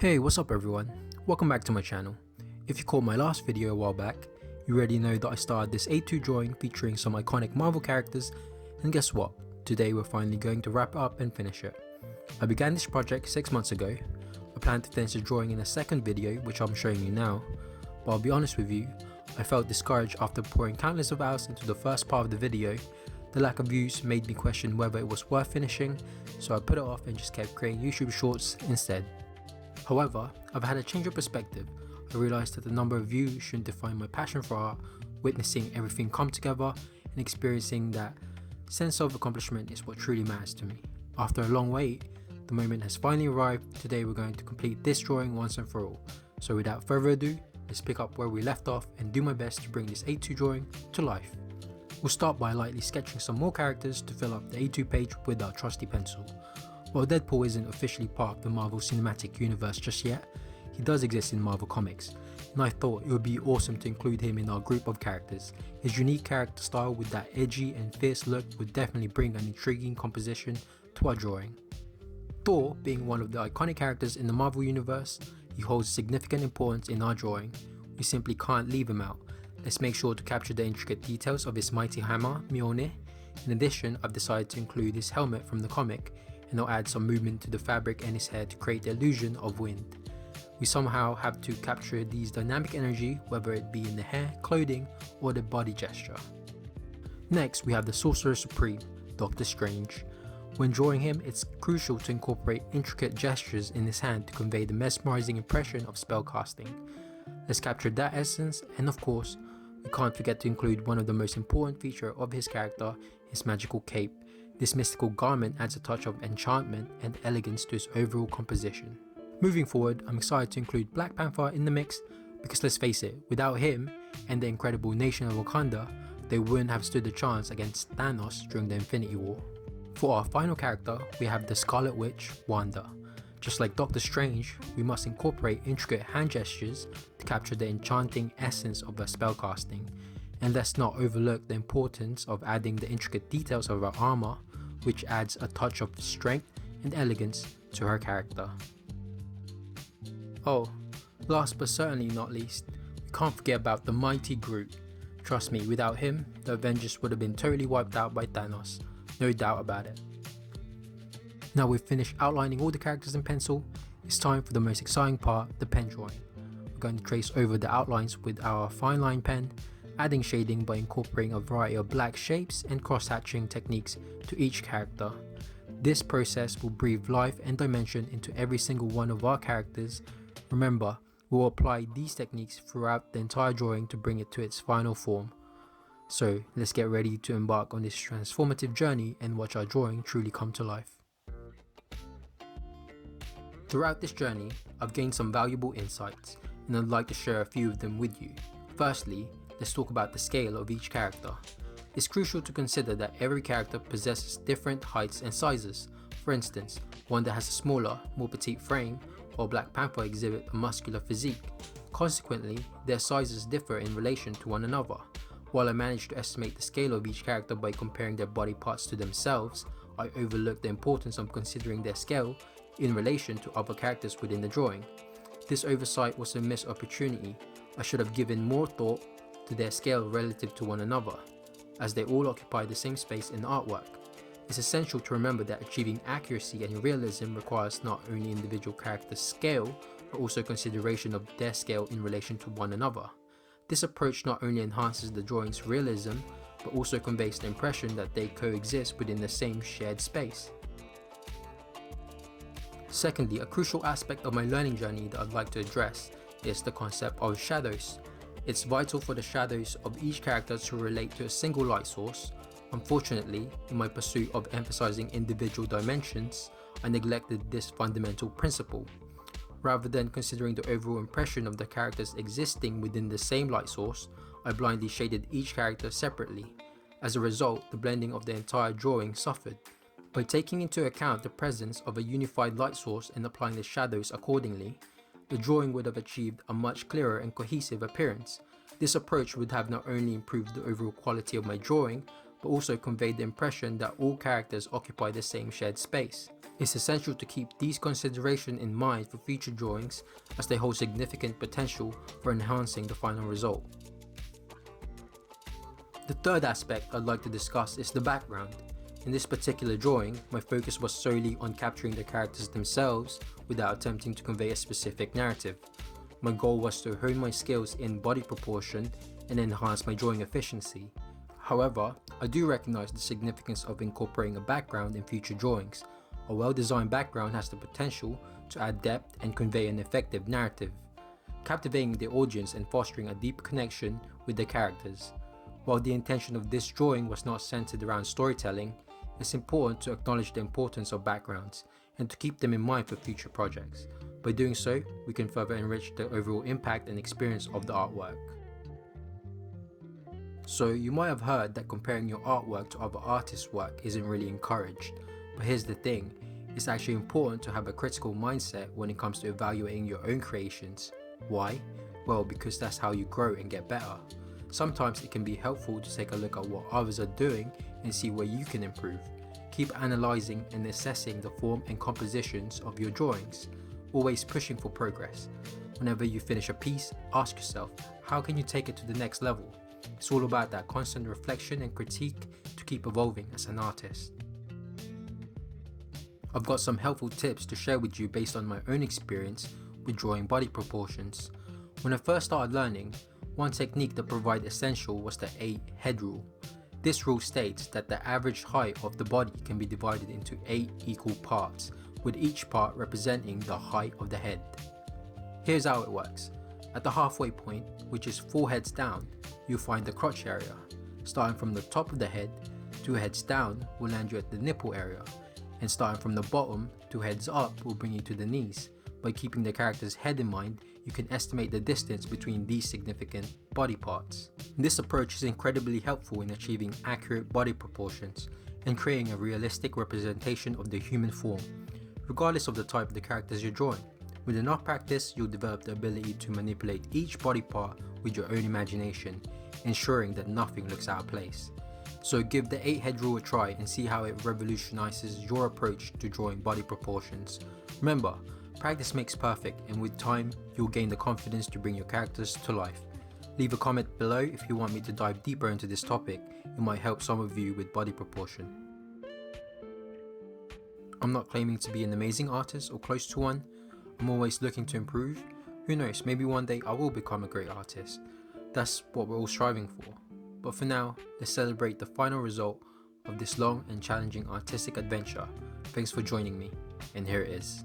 Hey, what's up everyone? Welcome back to my channel. If you caught my last video a while back, you already know that I started this A2 drawing featuring some iconic Marvel characters, and guess what? Today we're finally going to wrap it up and finish it. I began this project 6 months ago. I plan to finish the drawing in a second video, which I'm showing you now, but I'll be honest with you, I felt discouraged after pouring countless of hours into the first part of the video. The lack of views made me question whether it was worth finishing, so I put it off and just kept creating YouTube shorts instead. However, I've had a change of perspective. I realised that the number of views shouldn't define my passion for art. Witnessing everything come together and experiencing that sense of accomplishment is what truly matters to me. After a long wait, the moment has finally arrived. Today we're going to complete this drawing once and for all. So without further ado, let's pick up where we left off and do my best to bring this A2 drawing to life. We'll start by lightly sketching some more characters to fill up the A2 page with our trusty pencil. While Deadpool isn't officially part of the Marvel Cinematic Universe just yet, he does exist in Marvel Comics, and I thought it would be awesome to include him in our group of characters. His unique character style with that edgy and fierce look would definitely bring an intriguing composition to our drawing. Thor, being one of the iconic characters in the Marvel Universe, he holds significant importance in our drawing. We simply can't leave him out. Let's make sure to capture the intricate details of his mighty hammer, Mjolnir. In addition, I've decided to include his helmet from the comic, and I'll add some movement to the fabric and his hair to create the illusion of wind. We somehow have to capture these dynamic energy, whether it be in the hair, clothing, or the body gesture. Next, we have the Sorcerer Supreme, Doctor Strange. When drawing him, it's crucial to incorporate intricate gestures in his hand to convey the mesmerizing impression of spellcasting. Let's capture that essence, and of course, we can't forget to include one of the most important features of his character, his magical cape. This mystical garment adds a touch of enchantment and elegance to his overall composition. Moving forward, I'm excited to include Black Panther in the mix because let's face it, without him and the incredible nation of Wakanda, they wouldn't have stood a chance against Thanos during the Infinity War. For our final character, we have the Scarlet Witch, Wanda. Just like Doctor Strange, we must incorporate intricate hand gestures to capture the enchanting essence of her spellcasting. And let's not overlook the importance of adding the intricate details of her armor, which adds a touch of strength and elegance to her character. Oh, last but certainly not least, we can't forget about the mighty Groot. Trust me, without him, the Avengers would have been totally wiped out by Thanos, no doubt about it. Now we've finished outlining all the characters in pencil, it's time for the most exciting part, the pen drawing. We're going to trace over the outlines with our fine line pen, adding shading by incorporating a variety of black shapes and cross-hatching techniques to each character. This process will breathe life and dimension into every single one of our characters. Remember, we'll apply these techniques throughout the entire drawing to bring it to its final form. So let's get ready to embark on this transformative journey and watch our drawing truly come to life. Throughout this journey, I've gained some valuable insights, and I'd like to share a few of them with you. Firstly, let's talk about the scale of each character. It's crucial to consider that every character possesses different heights and sizes. For instance, Wanda has a smaller, more petite frame, while Black Panther exhibit a muscular physique. Consequently, their sizes differ in relation to one another. While I managed to estimate the scale of each character by comparing their body parts to themselves, I overlooked the importance of considering their scale in relation to other characters within the drawing. This oversight was a missed opportunity. I should have given more thought to their scale relative to one another, as they all occupy the same space in the artwork. It's essential to remember that achieving accuracy and realism requires not only individual character scale, but also consideration of their scale in relation to one another. This approach not only enhances the drawing's realism, but also conveys the impression that they coexist within the same shared space. Secondly, a crucial aspect of my learning journey that I'd like to address is the concept of shadows. It's vital for the shadows of each character to relate to a single light source. Unfortunately, in my pursuit of emphasizing individual dimensions, I neglected this fundamental principle. Rather than considering the overall impression of the characters existing within the same light source, I blindly shaded each character separately. As a result, the blending of the entire drawing suffered. By taking into account the presence of a unified light source and applying the shadows accordingly, the drawing would have achieved a much clearer and cohesive appearance. This approach would have not only improved the overall quality of my drawing, but also conveyed the impression that all characters occupy the same shared space. It's essential to keep these considerations in mind for future drawings as they hold significant potential for enhancing the final result. The third aspect I'd like to discuss is the background. In this particular drawing, my focus was solely on capturing the characters themselves without attempting to convey a specific narrative. My goal was to hone my skills in body proportion and enhance my drawing efficiency. However, I do recognize the significance of incorporating a background in future drawings. A well-designed background has the potential to add depth and convey an effective narrative, captivating the audience and fostering a deep connection with the characters. While the intention of this drawing was not centered around storytelling, it's important to acknowledge the importance of backgrounds and to keep them in mind for future projects. By doing so, we can further enrich the overall impact and experience of the artwork. So you might have heard that comparing your artwork to other artists' work isn't really encouraged, but here's the thing, it's actually important to have a critical mindset when it comes to evaluating your own creations. Why? Well, because that's how you grow and get better. Sometimes it can be helpful to take a look at what others are doing and see where you can improve. Keep analysing and assessing the form and compositions of your drawings, always pushing for progress. Whenever you finish a piece, ask yourself, how can you take it to the next level? It's all about that constant reflection and critique to keep evolving as an artist. I've got some helpful tips to share with you based on my own experience with drawing body proportions. When I first started learning, one technique that provided essential was the 8 head rule. This rule states that the average height of the body can be divided into 8 equal parts, with each part representing the height of the head. Here's how it works. At the halfway point, which is 4 heads down, you'll find the crotch area. Starting from the top of the head, 2 heads down will land you at the nipple area, and starting from the bottom, 2 heads up will bring you to the knees. By keeping the character's head in mind, you can estimate the distance between these significant body parts. This approach is incredibly helpful in achieving accurate body proportions and creating a realistic representation of the human form, regardless of the type of the characters you're drawing. With enough practice, you'll develop the ability to manipulate each body part with your own imagination, ensuring that nothing looks out of place. So give the 8 head rule a try and see how it revolutionizes your approach to drawing body proportions. Remember, practice makes perfect, and with time, you'll gain the confidence to bring your characters to life. Leave a comment below if you want me to dive deeper into this topic. It might help some of you with body proportion. I'm not claiming to be an amazing artist or close to one. I'm always looking to improve. Who knows, maybe one day I will become a great artist. That's what we're all striving for. But for now, let's celebrate the final result of this long and challenging artistic adventure. Thanks for joining me, and here it is.